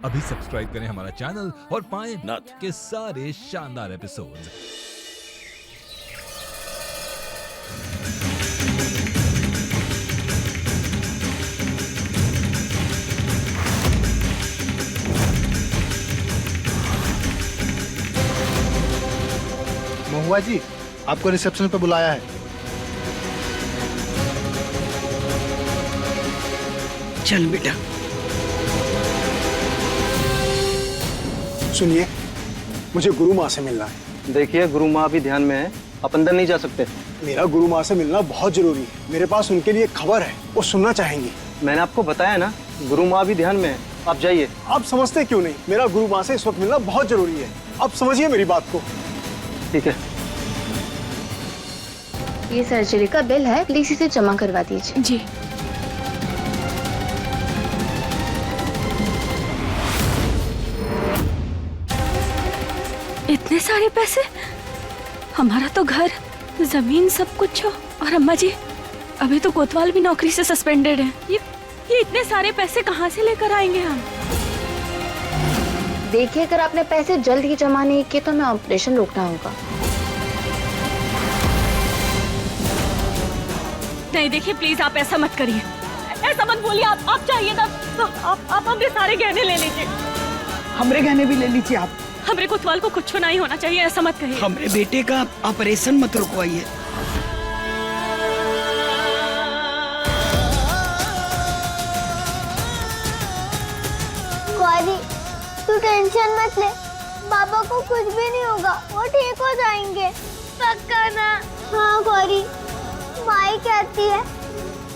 अभी सब्सक्राइब करें हमारा चैनल और पाएं नाथ। के सारे शानदार एपिसोड्स। महुआ जी, आपको रिसेप्शन पर बुलाया है। चल बेटा। सुनिए, मुझे गुरु माँ से मिलना है। देखिए, गुरु माँ भी ध्यान में है, आप अंदर नहीं जा सकते। मेरा गुरु माँ से मिलना बहुत जरूरी है। मेरे पास उनके लिए खबर है, वो सुनना चाहेंगी। मैंने आपको बताया ना, गुरु माँ भी ध्यान में है, आप जाइए। आप समझते क्यों नहीं? मेरा गुरु माँ से इस वक्त मिलना बहुत जरूरी है। आप समझिए मेरी बात को। ठीक है। ये सर्जरी का बिल है, प्लीज इसे जमा करवा दीजिए। जी। इतने सारे पैसे? हमारा तो घर, जमीन सब कुछ हो। और अम्मा जी, अभी तो कोतवाल भी नौकरी से सस्पेंडेड है। ये इतने सारे पैसे कहाँ से लेकर आएंगे हम? देखिए, अगर आपने पैसे जल्द ही जमा नहीं किए तो हमें ऑपरेशन रोकना होगा। नहीं देखिए, प्लीज आप ऐसा मत करिए, ऐसा मत बोलिए। आप चाहिए ना तो आप हमरे सारे गहने ले लीजिए। हमरे गहने भी ले लीजिए आप। हमरे कोतवाल को कुछ नहीं होना चाहिए, ऐसा मत कहिए। हमरे बेटे का ऑपरेशन मत रुकवाइए। गौरी, तू टेंशन मत ले, पापा को कुछ भी नहीं होगा, वो ठीक हो जाएंगे। पक्का ना? हाँ गौरी, माई कहती है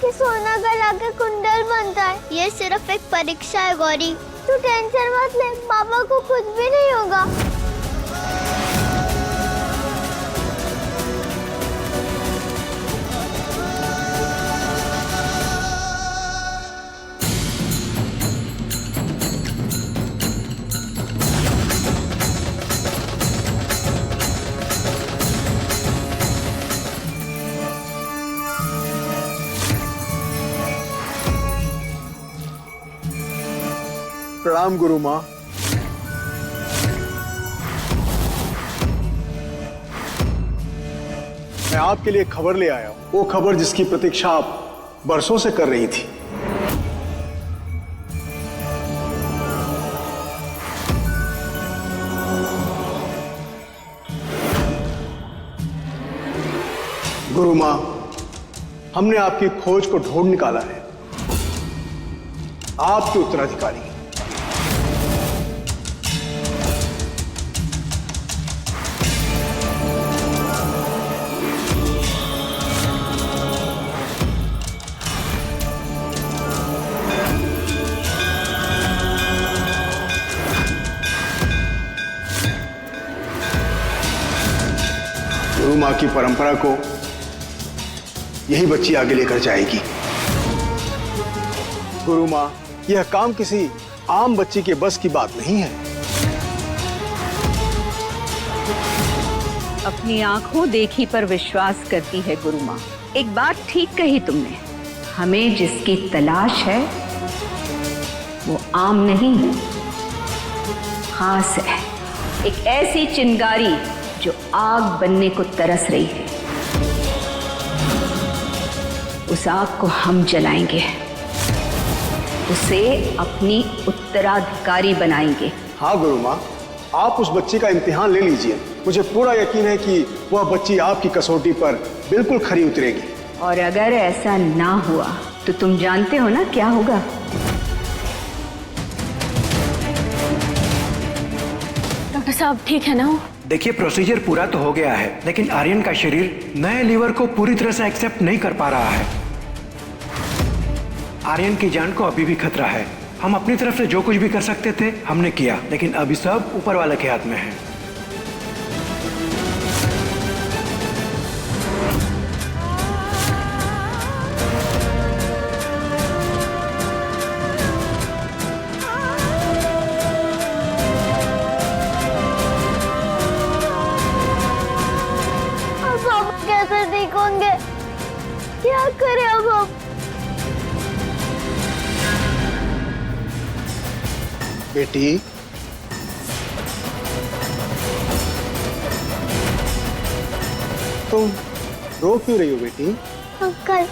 कि सोना गला के कुंडल बनता है। ये सिर्फ एक परीक्षा है गौरी, तू टेंशन मत ले, पापा को कुछ भी नहीं होगा। प्रणाम गुरु माँ। मैं आपके लिए खबर ले आया हूँ, वो खबर जिसकी प्रतीक्षा आप बरसों से कर रही थी। गुरु माँ, हमने आपकी खोज को ढूंढ निकाला है। आपके उत्तराधिकारी गुरु माँ की परंपरा को यही बच्ची आगे लेकर जाएगी। गुरु माँ, यह काम किसी आम बच्ची के बस की बात नहीं है। अपनी आंखों देखी पर विश्वास करती है गुरु माँ। एक बात ठीक कही तुमने, हमें जिसकी तलाश है वो आम नहीं, खास है। एक ऐसी चिंगारी जो आग बनने को तरस रही है। उस आग को हम जलाएंगे, उसे अपनी उत्तराधिकारी बनाएंगे। हाँ गुरु माँ, आप उस बच्ची का इम्तिहान ले लीजिए। मुझे पूरा यकीन है कि वह बच्ची आपकी कसौटी पर बिल्कुल खरी उतरेगी। और अगर ऐसा ना हुआ तो तुम जानते हो ना क्या होगा। डॉक्टर साहब ठीक है ना? देखिए, प्रोसीजर पूरा तो हो गया है, लेकिन आर्यन का शरीर नए लीवर को पूरी तरह से एक्सेप्ट नहीं कर पा रहा है। आर्यन की जान को अभी भी खतरा है। हम अपनी तरफ से जो कुछ भी कर सकते थे हमने किया, लेकिन अभी सब ऊपर वाले के हाथ में है। अब हम कैसे ठीक होंगे? क्या करें अब हम? बेटी, तुम रो क्यों रही हो बेटी? अंकल,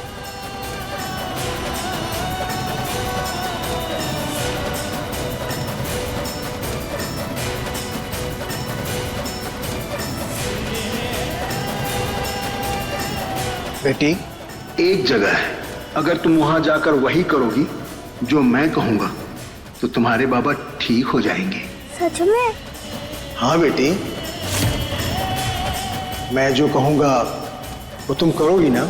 बेटी, एक जगह है, अगर तुम वहां जाकर वही करोगी जो मैं कहूंगा तो तुम्हारे बाबा ठीक हो जाएंगे। सच में? हाँ बेटी, मैं जो कहूंगा वो तुम करोगी ना?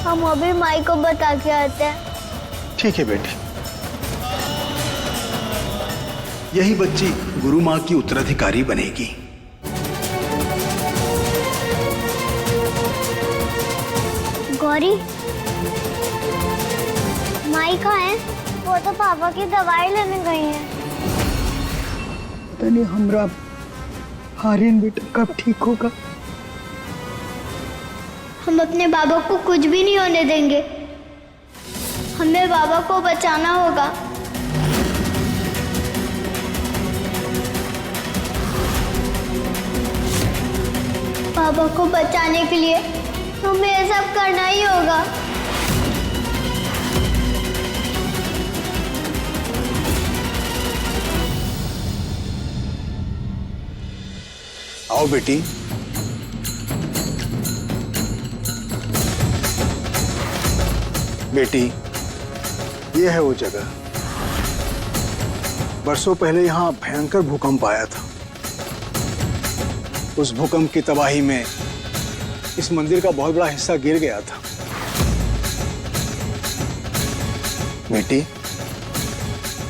हम अभी माई को बता के आते हैं। ठीक है बेटी। यही बच्ची गुरु माँ की उत्तराधिकारी बनेगी। गौरी, माई कहाँ है? वो तो पापा की दवाई लेने गई है। पता नहीं हमरा आर्यन बेटा कब ठीक होगा। हम अपने बाबा को कुछ भी नहीं होने देंगे। हमें बाबा को बचाना होगा। बाबा को बचाने के लिए हमें ये सब करना ही होगा। आओ बेटी। बेटी, ये है वो जगह। बरसों पहले यहाँ भयंकर भूकंप आया था। उस भूकंप की तबाही में इस मंदिर का बहुत बड़ा हिस्सा गिर गया था। बेटी,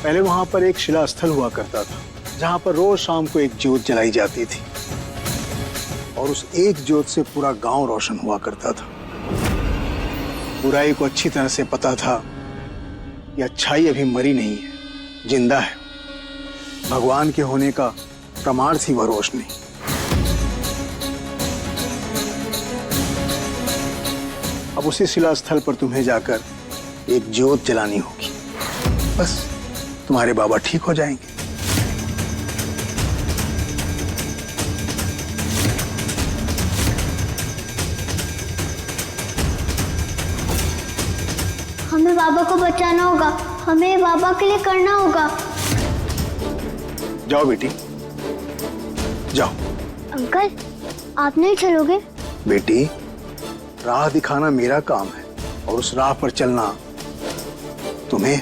पहले वहां पर एक शिला स्थल हुआ करता था, जहां पर रोज शाम को एक ज्योत जलाई जाती थी और उस एक ज्योत से पूरा गांव रोशन हुआ करता था। बुराई को अच्छी तरह से पता था कि अच्छाई अभी मरी नहीं है, जिंदा है। भगवान के होने का प्रमाण थी वह रोशनी। अब उसी शिला स्थल पर तुम्हें जाकर एक ज्योत जलानी होगी। बस तुम्हारे बाबा ठीक हो जाएंगे। हमें बाबा को बचाना होगा। हमें बाबा के लिए करना होगा। जाओ बेटी, जाओ। अंकल, आप नहीं चलोगे? बेटी, राह दिखाना मेरा काम है और उस राह पर चलना तुम्हें।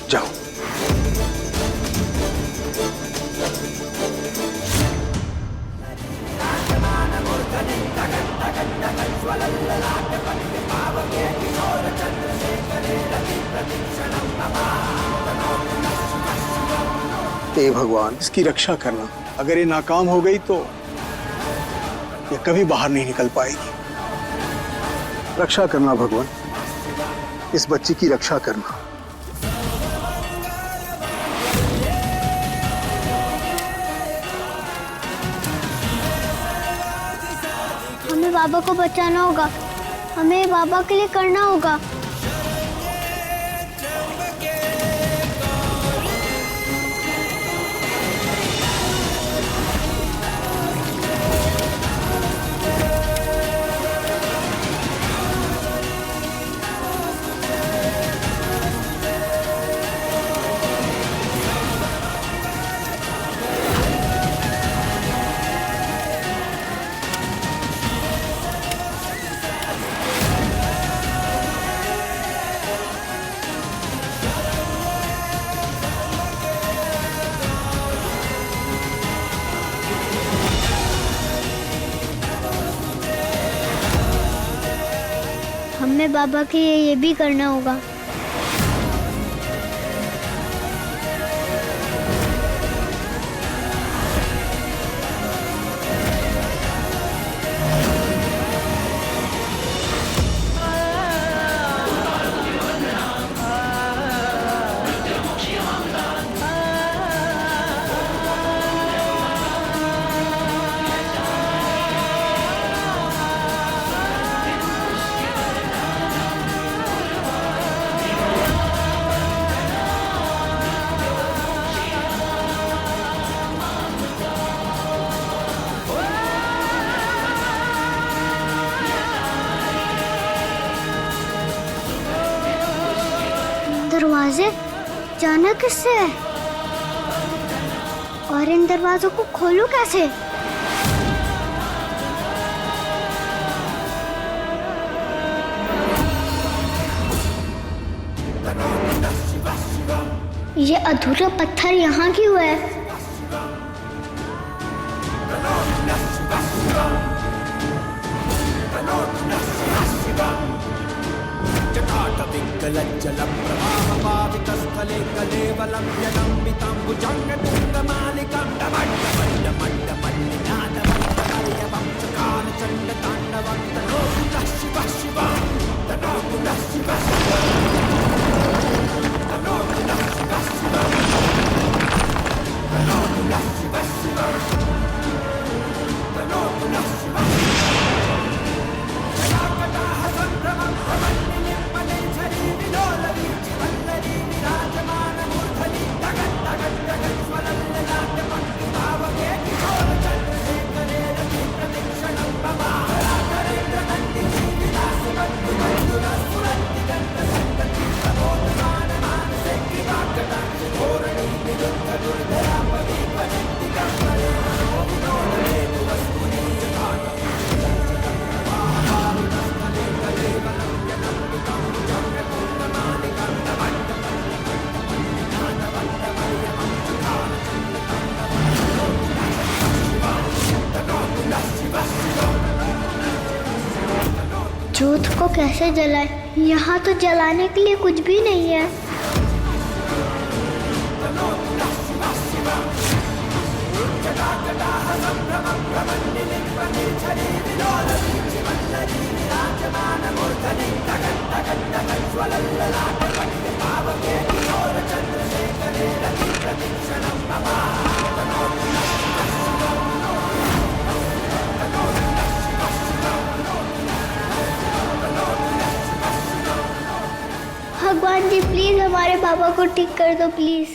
जाओ। हे भगवान, इसकी रक्षा करना। अगर ये नाकाम हो गई तो ये कभी बाहर नहीं निकल पाएगी। रक्षा करना भगवान, इस बच्ची की रक्षा करना। हमें बाबा को बचाना होगा। हमें बाबा के लिए करना होगा। हमें बाबा के लिए ये भी करना होगा। दरवाजे जाना किससे है? और इन दरवाजों को खोलूं कैसे? ये अधूरा पत्थर यहाँ क्यों है? जटाटविङ्गलज्जलप्रवाहपावितस्थले कलेवलं यदम्बितं भुजङ्गतुङ्गमालिकां डमड्डमड्डमल्लिनादवन्तपर्यवं चकारचण्डताण्डवं तनोतु नः शिवः शिवं तनोतु नः शिवः शिवं तनोतु नः शिवः शिवं तनोतु नः शिवः शिवं तनोतु नः शिवः शिवं जटाकटाः सम्भ्रमं प्रमन्निनीं मनेच्छरी विलोलवीचि वल्लरी विराजमानमूर्धनि धगत् धगत् धगत् स्वलल्ललाटपङ्क्तिभावके किशोरचन्द्रशेखरे रतिप्रतिक्षणं ममाहराधरेन्द्रनन्दिनी विलासवन्तुमण्डुरस्फुरन्तिगन्तसन्तति प्रबोधमानमानसे कृपाकटाक्षि धोरणी विरुद्धदुर्धरा पदीपजन्ति कम्परे मनो विनोदनेतु वस्तुनि जटाटविङ्गलज्जलप्रवाहपावितस्थले कलेवलं यदम्बितं भुजङ्गतुङ्गमालिकां डमड्डमड्डमल्लिनादवन्तपर्यवं चकारचण्डताण्डवं तनोतु नः शिवः शिवं जोत को कैसे जलाए? यहाँ तो जलाने के लिए कुछ भी नहीं है। तनोतु नः शिवः शिवं जटाकटाः सम्भ्रमं प्रमन्निनीं मनेच्छरी विलोलवीचि वल्लरी विराजमानमूर्धनि धगत् धगत् धगत् स्वलल्ललाटपङ्क्तिभावके किशोरचन्द्रशेखरे रतिप्रतिक्षणं ममाहरा तनोतु नः शिवः शिवं तनोतु नः शिवः शिवं तनोतु नः शिवः शिवं भगवान जी प्लीज हमारे पापा को ठीक कर दो प्लीज।